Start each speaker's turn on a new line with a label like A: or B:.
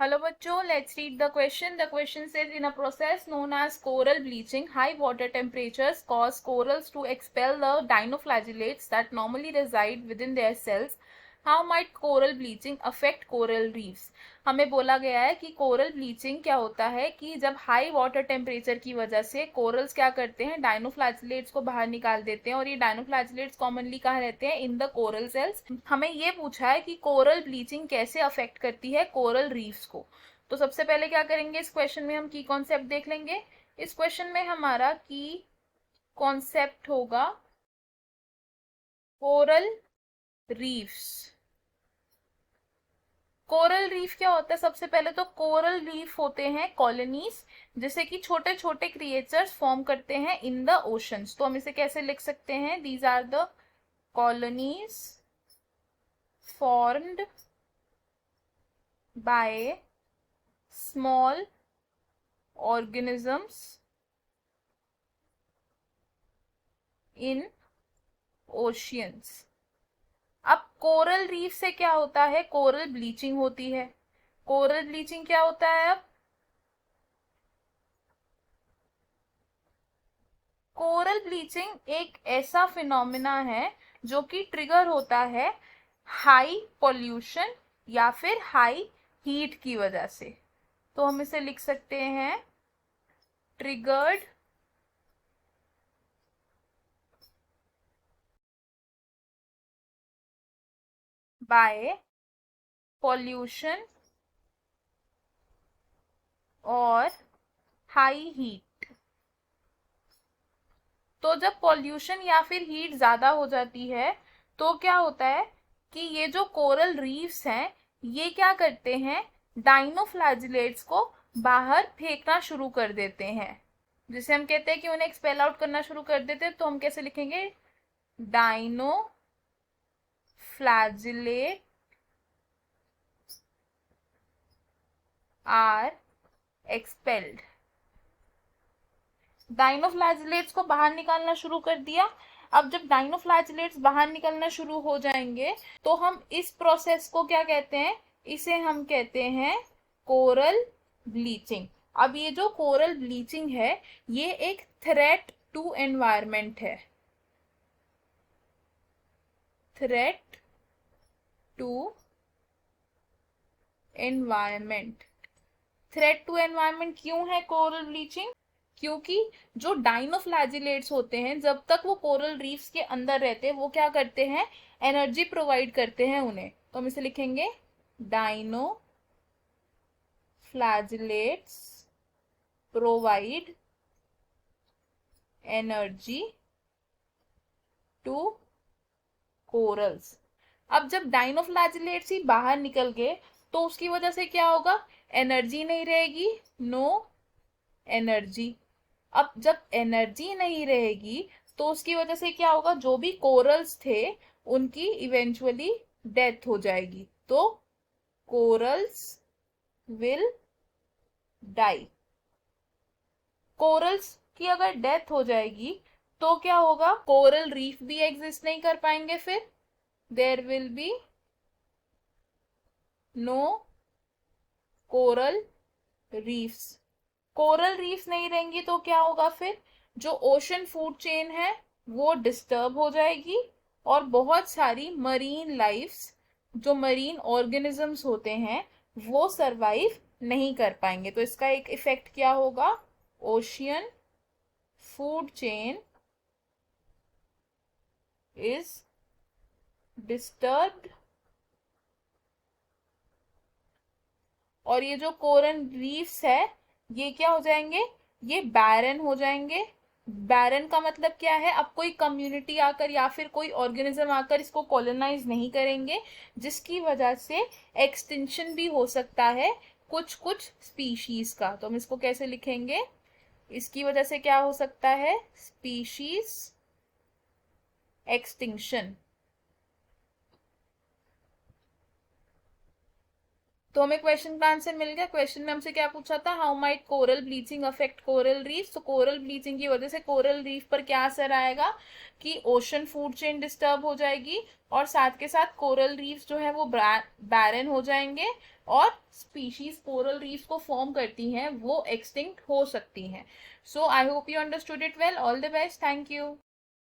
A: Hello bachcho, let's read the question. The question says in a process known as coral bleaching, high water temperatures cause corals to expel the dinoflagellates that normally reside within their cells. How might coral bleaching affect coral reefs? हमें बोला गया है कि coral bleaching क्या होता है कि जब हाई वाटर टेम्परेचर की वजह से कोरल्स क्या करते हैं, डायनोफ्लैजिलेट्स को बाहर निकाल देते हैं और ये डायनोफ्लैजिलेट्स कॉमनली कहाँ रहते हैं, इन द कोरल सेल्स। हमें ये पूछा है कि कोरल ब्लीचिंग कैसे अफेक्ट करती है कोरल रीफ्स को। तो सबसे पहले क्या करेंगे, इस क्वेश्चन में हम की कॉन्सेप्ट देख लेंगे। इस क्वेश्चन में हमारा की कॉन्सेप्ट होगा कोरल रीफ्स। कोरल रीफ क्या होता है, सबसे पहले तो कोरल रीफ होते हैं कॉलोनीज, जैसे कि छोटे छोटे क्रिएचर्स फॉर्म करते हैं इन द ओशंस। तो हम इसे कैसे लिख सकते हैं, these are the colonies formed by small organisms in oceans. अब कोरल रीफ से क्या होता है, कोरल ब्लीचिंग होती है। कोरल ब्लीचिंग क्या होता है, अब कोरल ब्लीचिंग एक ऐसा फिनोमिना है जो कि ट्रिगर होता है हाई पॉल्यूशन या फिर हाई हीट की वजह से। तो हम इसे लिख सकते हैं ट्रिगर्ड बाय पॉल्यूशन और हाई हीट। तो जब पॉल्यूशन या फिर हीट ज्यादा हो जाती है तो क्या होता है कि ये जो कोरल रीफ्स हैं ये क्या करते हैं, डाइनोफ्लैजिलेट्स को बाहर फेंकना शुरू कर देते हैं। जिसे हम कहते हैं कि उन्हें एक्सपेल आउट करना शुरू कर देते हैं। तो हम कैसे लिखेंगे, डाइनोफ्लैजिलेट आर एक्सपेल्ड। डाइनोफ्लैजिलेट्स को बाहर निकालना शुरू कर दिया। अब जब डाइनोफ्लैजिलेट्स बाहर निकलना शुरू हो जाएंगे तो हम इस प्रोसेस को क्या कहते हैं, इसे हम कहते हैं कोरल ब्लीचिंग। अब ये जो कोरल ब्लीचिंग है ये एक थ्रेट टू एनवायरमेंट है। Threat to environment. Threat to environment क्यों है कोरल ब्लीचिंग, क्योंकि जो डाइनोफ्लैजिलेट्स होते हैं जब तक वो कोरल रीफ्स के अंदर रहते हैं वो क्या करते हैं, एनर्जी प्रोवाइड करते हैं उन्हें। तो हम इसे लिखेंगे dinoflagellates provide energy to corals. अब जब डाइनोफ्लैजिलेट्स ही बाहर निकल गए तो उसकी वजह से क्या होगा, एनर्जी नहीं रहेगी, नो एनर्जी। अब जब एनर्जी नहीं रहेगी तो उसकी वजह से क्या होगा, जो भी कोरल्स थे उनकी इवेंचुअली डेथ हो जाएगी। तो कोरल्स विल डाई। कोरल्स की अगर डेथ हो जाएगी तो क्या होगा, कोरल रीफ भी एग्जिस्ट नहीं कर पाएंगे, फिर there will be no coral reefs. Coral reefs नहीं रहेंगी तो क्या होगा, फिर जो ओशन फूड चेन है वो डिस्टर्ब हो जाएगी और बहुत सारी मरीन लाइफ्स, जो मरीन ऑर्गेनिजम्स होते हैं वो सरवाइव नहीं कर पाएंगे। तो इसका एक इफेक्ट क्या होगा, ocean food chain is disturbed और ये जो कोरल रीफ्स है ये क्या हो जाएंगे, ये बैरन हो जाएंगे। बैरन का मतलब क्या है, अब कोई कम्युनिटी आकर या फिर कोई ऑर्गेनिज्म आकर इसको कॉलोनाइज नहीं करेंगे, जिसकी वजह से एक्सटिंक्शन भी हो सकता है कुछ कुछ स्पीशीज का। तो हम इसको कैसे लिखेंगे, इसकी वजह से क्या हो सकता है, स्पीशीज एक्सटिंक्शन। तो हमें क्वेश्चन का आंसर मिल गया। क्वेश्चन में हमसे क्या पूछा था, how might coral bleaching affect coral reef. तो कोरल ब्लीचिंग की वजह से कोरल रीफ पर क्या असर आएगा कि ओशन फूड चेन डिस्टर्ब हो जाएगी, और साथ के साथ कोरल रीफ जो है वो बैरन हो जाएंगे, और स्पीशीज कोरल रीफ को फॉर्म करती हैं वो एक्सटिंक्ट हो सकती हैं। So I hope you understood it well. All the best. Thank you.